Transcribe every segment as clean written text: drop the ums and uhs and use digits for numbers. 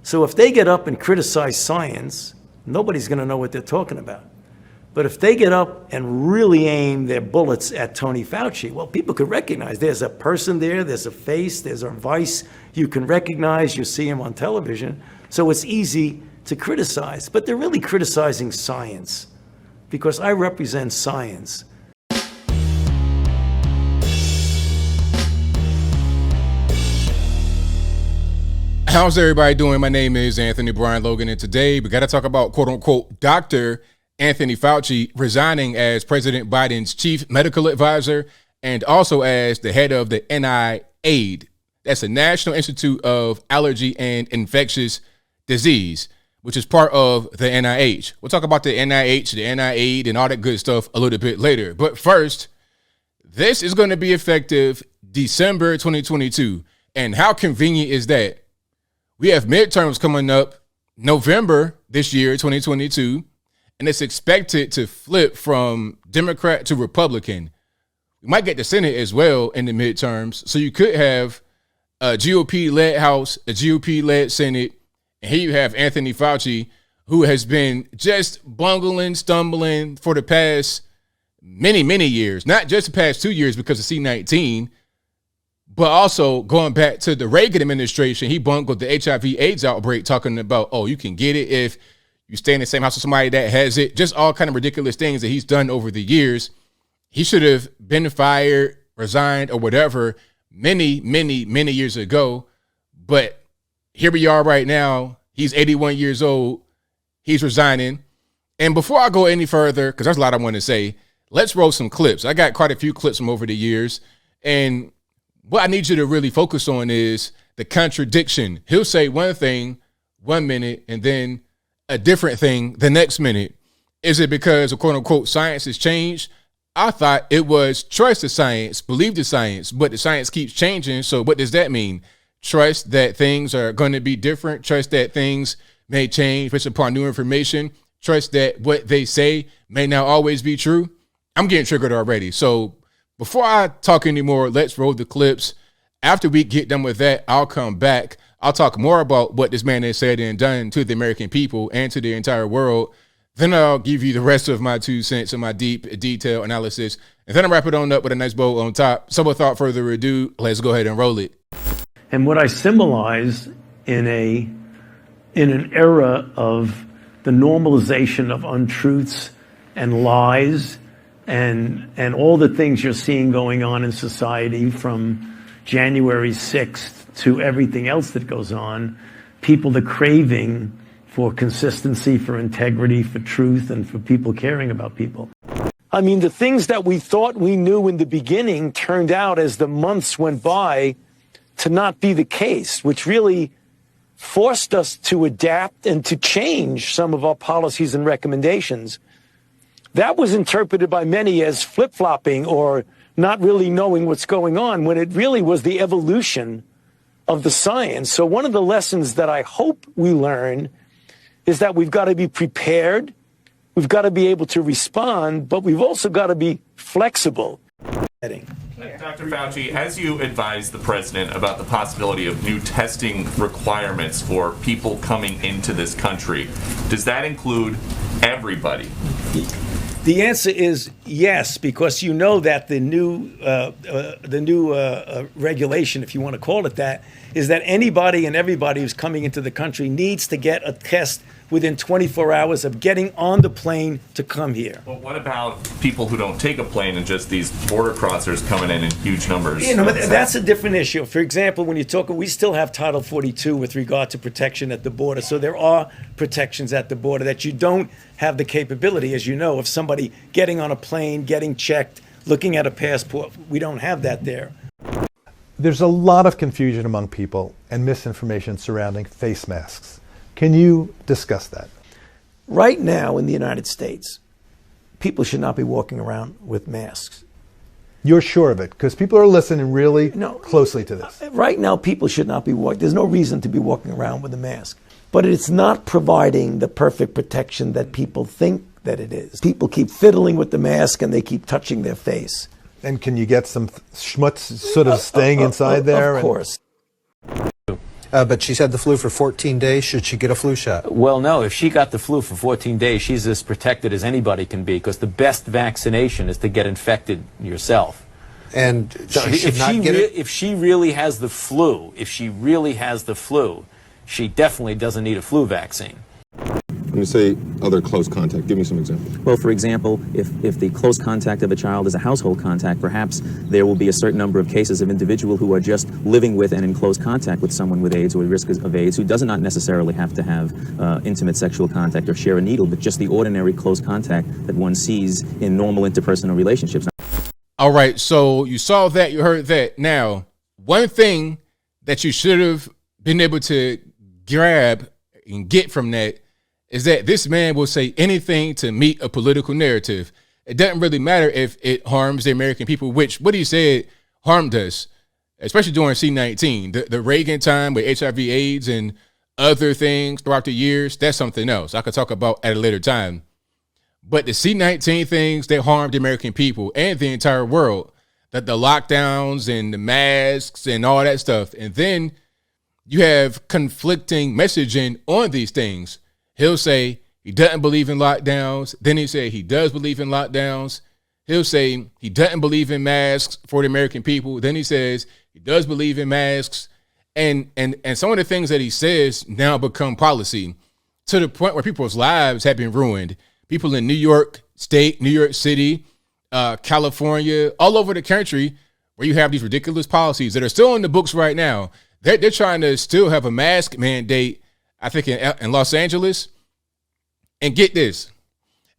So if they get up and criticize science, nobody's going to know what they're talking about. But if they get up and really aim their bullets at Tony Fauci, well, people could recognize there's a person there, there's a face, there's a voice you can recognize, you see him on television. So it's easy to criticize, but they're really criticizing science because I represent science. How's everybody doing? My name is Anthony Brian Logan, and today we got to talk about quote-unquote Dr. Anthony Fauci resigning as President Biden's chief medical advisor and also as the head of the NIAID. That's the National Institute of Allergy and Infectious Disease, which is part of the NIH. We'll talk about the NIH, the NIAID, and all that good stuff a little bit later. But first, this is going to be effective December 2022. And how convenient is that? We have midterms coming up November this year, 2022, and it's expected to flip from Democrat to Republican. We might get the Senate as well in the midterms, so you could have a GOP-led House, a GOP-led Senate, and here you have Anthony Fauci, who has been just bungling, stumbling for the past many years, not just the past 2 years because of C-19, but also going back to the Reagan administration. He bungled the HIV/AIDS outbreak, talking about, oh, you can get it if you stay in the same house with somebody that has it. Just all kind of ridiculous things that he's done over the years. He should have been fired, resigned, or whatever many years ago. But here we are right now. He's 81 years old. He's resigning. And before I go any further, because there's a lot I want to say, let's roll some clips. I got quite a few clips from over the years. And what I need you to really focus on is the contradiction. He'll say one thing 1 minute and then a different thing the next minute. Is it because of quote unquote science has changed? I thought it was trust the science, believe the science, but the science keeps changing. So what does that mean? Trust that things are going to be different. Trust that things may change based upon new information. Trust that what they say may not always be true. I'm getting triggered already. So before I talk anymore, let's roll the clips. After we get done with that, I'll come back. I'll talk more about what this man has said and done to the American people and to the entire world. Then I'll give you the rest of my 2 cents and my deep detail analysis. And then I'll wrap it on up with a nice bow on top. So without further ado, let's go ahead and roll it. And what I symbolize in an era of the normalization of untruths and lies and all the things you're seeing going on in society from January 6th to everything else that goes on, people, the craving for consistency, for integrity, for truth, and for people caring about people. I mean, the things that we thought we knew in the beginning turned out as the months went by to not be the case, which really forced us to adapt and to change some of our policies and recommendations. That was interpreted by many as flip-flopping or not really knowing what's going on, when it really was the evolution of the science. So one of the lessons that I hope we learn is that we've got to be prepared, we've got to be able to respond, but we've also got to be flexible. Dr. Fauci, as you advised the president about the possibility of new testing requirements for people coming into this country, does that include everybody? The answer is yes, because you know that the new regulation, if you want to call it that, is that anybody and everybody who's coming into the country needs to get a test within 24 hours of getting on the plane to come here. Well, what about people who don't take a plane and just these border crossers coming in huge numbers? You know, that's a different issue. For example, when you talk, we still have Title 42 with regard to protection at the border. So there are protections at the border that you don't have the capability, as you know, of somebody getting on a plane, getting checked, looking at a passport. We don't have that there. There's a lot of confusion among people and misinformation surrounding face masks. Can you discuss that? Right now in the United States, people should not be walking around with masks. You're sure of it? Because people are listening really closely to this. Right now, people should not be walking. There's no reason to be walking around with a mask. But it's not providing the perfect protection that people think that it is. People keep fiddling with the mask and they keep touching their face. And can you get some schmutz sort of staying inside there? Of course. but she's had the flu for 14 days. Should she get a flu shot? Well, no. If she got the flu for 14 days, she's as protected as anybody can be, because the best vaccination is to get infected yourself. And So she should not get it? if she really has the flu, she definitely doesn't need a flu vaccine. When you say other close contact, give me some examples. Well, for example, if the close contact of a child is a household contact, perhaps there will be a certain number of cases of individual who are just living with and in close contact with someone with AIDS or at risk of AIDS, who does not necessarily have to have intimate sexual contact or share a needle, but just the ordinary close contact that one sees in normal interpersonal relationships. All right, so you saw that, you heard that. Now, one thing that you should have been able to grab and get from that is that this man will say anything to meet a political narrative. It doesn't really matter if it harms the American people, which what he said harmed us, especially during C-19. The Reagan time with HIV, AIDS, and other things throughout the years, that's something else I could talk about at a later time. But the C-19 things that harmed the American people and the entire world, that the lockdowns and the masks and all that stuff. And then you have conflicting messaging on these things. He'll say he doesn't believe in lockdowns. Then he say he does believe in lockdowns. He'll say he doesn't believe in masks for the American people. Then he says he does believe in masks. And some of the things that he says now become policy, to the point where people's lives have been ruined. People in New York State, New York City, California, all over the country, where you have these ridiculous policies that are still in the books right now. They're trying to still have a mask mandate, I think, in Los Angeles. And get this,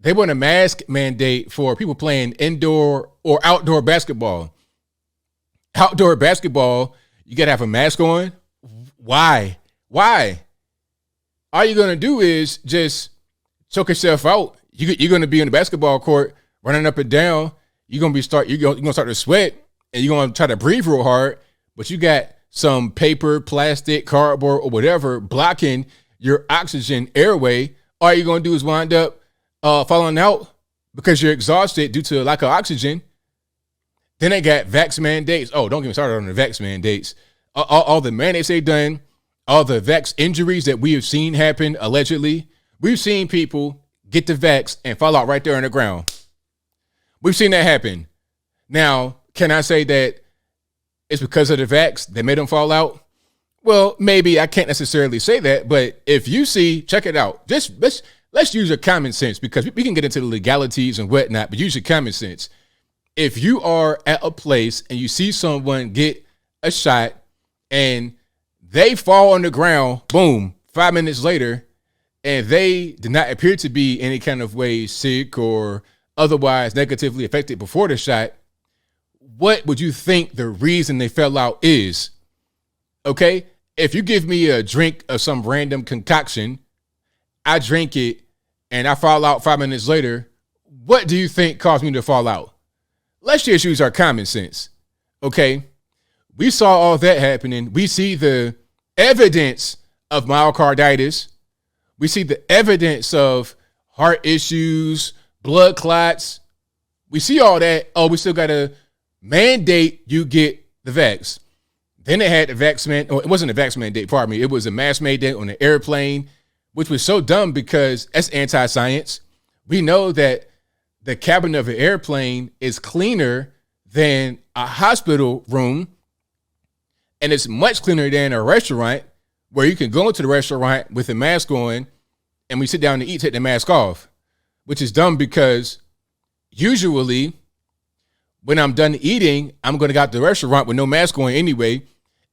they want a mask mandate for people playing indoor or outdoor basketball. Outdoor basketball, you got to have a mask on. Why? All you're going to do is just choke yourself out. You're going to be in the basketball court running up and down. You're going to start to sweat, and you're going to try to breathe real hard, but you got some paper, plastic, cardboard, or whatever blocking your oxygen airway. All you're going to do is wind up falling out because you're exhausted due to lack of oxygen. Then they got vax mandates. Oh, don't get me started on the vax mandates. All the mandates they've done, all the vax injuries that we have seen happen, allegedly. We've seen people get the vax and fall out right there on the ground. We've seen that happen. Now, can I say that it's because of the vax that made them fall out? Well, maybe I can't necessarily say that, but if you see, check it out. Just let's use your common sense, because we can get into the legalities and whatnot, but use your common sense. If you are at a place and you see someone get a shot and they fall on the ground, boom, 5 minutes later, and they did not appear to be any kind of way sick or otherwise negatively affected before the shot, what would you think the reason they fell out is? Okay? If you give me a drink of some random concoction, I drink it, and I fall out 5 minutes later, what do you think caused me to fall out? Let's just use our common sense, okay? We saw all that happening. We see the evidence of myocarditis. We see the evidence of heart issues, blood clots. We see all that. Oh, we still got to mandate you get the vax. Then they had the vax mandate. Oh, it wasn't a vax mandate, pardon me. It was a mask mandate on the airplane, which was so dumb because that's anti-science. We know that the cabin of an airplane is cleaner than a hospital room, and it's much cleaner than a restaurant where you can go into the restaurant with a mask on, and we sit down to eat, take the mask off, which is dumb because usually when I'm done eating, I'm going to go out to the restaurant with no mask on anyway.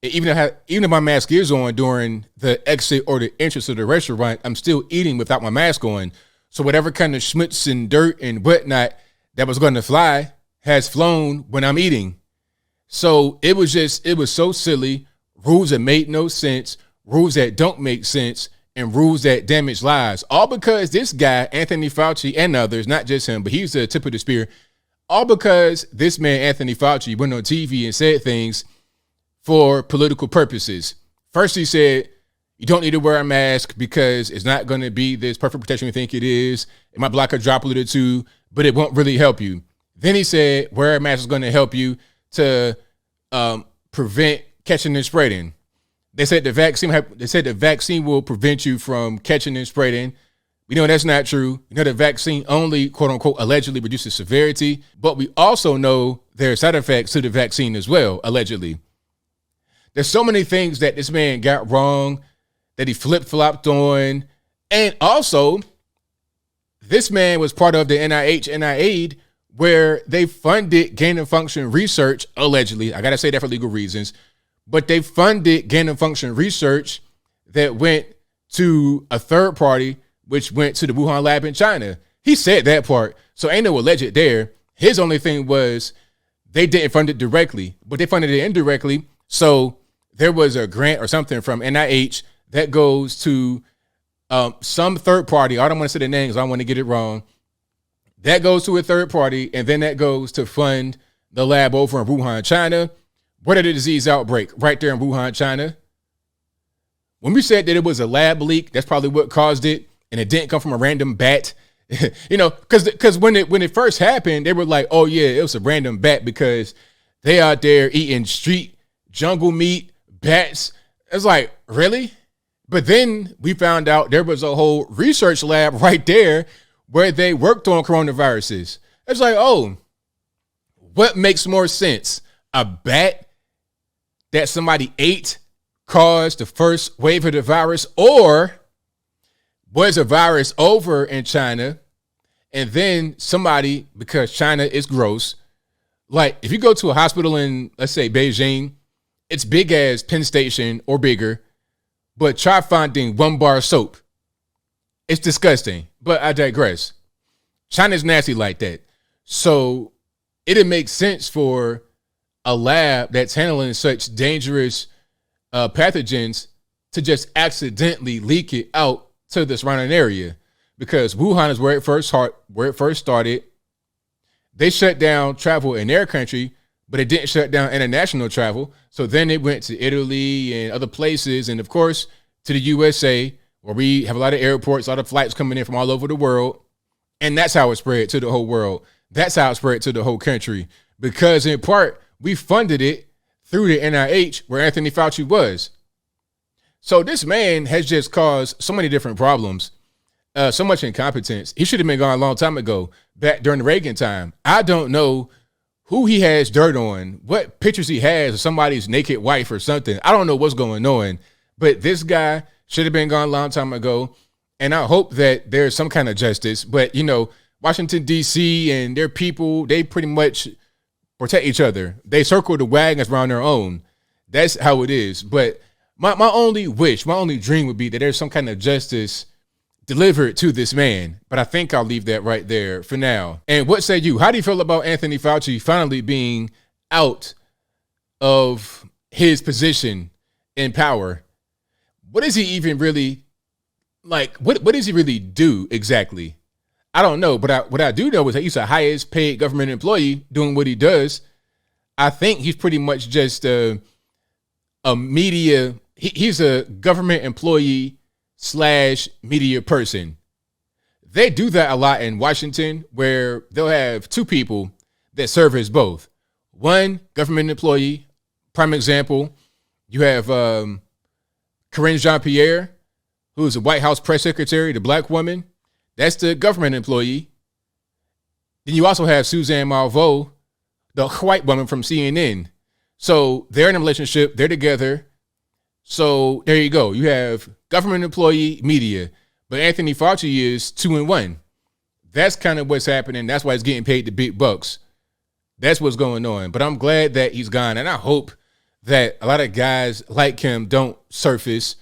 Even if my mask is on during the exit or the entrance of the restaurant, I'm still eating without my mask on. So whatever kind of schmutz and dirt and whatnot that was going to fly has flown when I'm eating. So it was so silly. Rules that made no sense, rules that don't make sense, and rules that damage lives. All because this guy, Anthony Fauci, and others, not just him, but he's the tip of the spear. All because this man, Anthony Fauci, went on TV and said things for political purposes. First, he said, you don't need to wear a mask because it's not going to be this perfect protection you think it is. It might block a droplet or two, but it won't really help you. Then he said, wear a mask is going to help you to prevent catching and spreading. They said the vaccine will prevent you from catching and spreading. We know that's not true. We know the vaccine only, quote unquote, allegedly reduces severity, but we also know there are side effects to the vaccine as well, allegedly. There's so many things that this man got wrong, that he flip-flopped on. And also, this man was part of the NIH, NIAID, where they funded gain-of-function research, allegedly. I got to say that for legal reasons. But they funded gain-of-function research that went to a third party, which went to the Wuhan lab in China. He said that part. So ain't no alleged there. His only thing was they didn't fund it directly, but they funded it indirectly. So there was a grant or something from NIH that goes to some third party. I don't want to say the names. I don't want to get it wrong. That goes to a third party, and then that goes to fund the lab over in Wuhan, China. Where did the disease outbreak? Right there in Wuhan, China. When we said that it was a lab leak, that's probably what caused it, and it didn't come from a random bat. You know, because when it first happened, they were like, oh yeah, it was a random bat because they out there eating street jungle meat, bats. It's like, really? But then we found out there was a whole research lab right there where they worked on coronaviruses. It's like, oh, what makes more sense? A bat that somebody ate caused the first wave of the virus, or was a virus over in China and then somebody, because China is gross, like if you go to a hospital in, let's say, Beijing, it's big as Penn Station or bigger, but try finding 1 bar soap. It's disgusting, but I digress. China's nasty like that. So it'd make sense for a lab that's handling such dangerous pathogens to just accidentally leak it out to the surrounding area, because Wuhan is where it first started. They shut down travel in their country, but it didn't shut down international travel. So then it went to Italy and other places, and of course to the USA, where we have a lot of airports, a lot of flights coming in from all over the world. And that's how it spread to the whole world. That's how it spread to the whole country, because in part, we funded it through the NIH, where Anthony Fauci was. So this man has just caused so many different problems, so much incompetence. He should have been gone a long time ago, back during the Reagan time. I don't know who he has dirt on, what pictures he has of somebody's naked wife or something. I don't know what's going on, but this guy should have been gone a long time ago. And I hope that there's some kind of justice. But, you know, Washington, D.C. and their people, they pretty much protect each other. They circle the wagons around their own. That's how it is. But my only wish, my only dream would be that there's some kind of justice delivered to this man. But I think I'll leave that right there for now. And what say you? How do you feel about Anthony Fauci finally being out of his position in power? What is he even really like? What does he really do exactly? I don't know. But what I do know is that he's the highest paid government employee doing what he does. I think he's pretty much just a media. He's a government employee / media person. They do that a lot in Washington, where they'll have 2 people that serve as both. One, government employee. Prime example, you have Karine Jean-Pierre, who's a White House press secretary, the black woman. That's the government employee. Then you also have Suzanne Malveaux, the white woman from CNN. So they're in a relationship. They're together. So there you go. You have government employee, media. But Anthony Fauci is 2 in 1. That's kind of what's happening. That's why he's getting paid the big bucks. That's what's going on. But I'm glad that he's gone. And I hope that a lot of guys like him don't surface.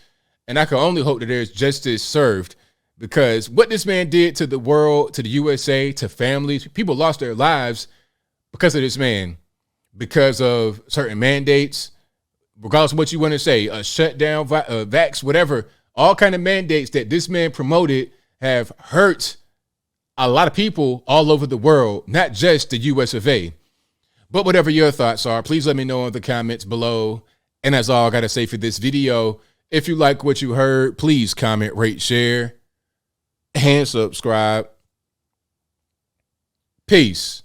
And I can only hope that there's justice served, because what this man did to the world, to the USA, to families, people lost their lives because of this man, because of certain mandates, regardless of what you want to say, a shutdown, vax, whatever, all kind of mandates that this man promoted have hurt a lot of people all over the world, not just the US of A. But whatever your thoughts are, please let me know in the comments below. And that's all I got to say for this video. If you like what you heard, please comment, rate, share, and subscribe. Peace.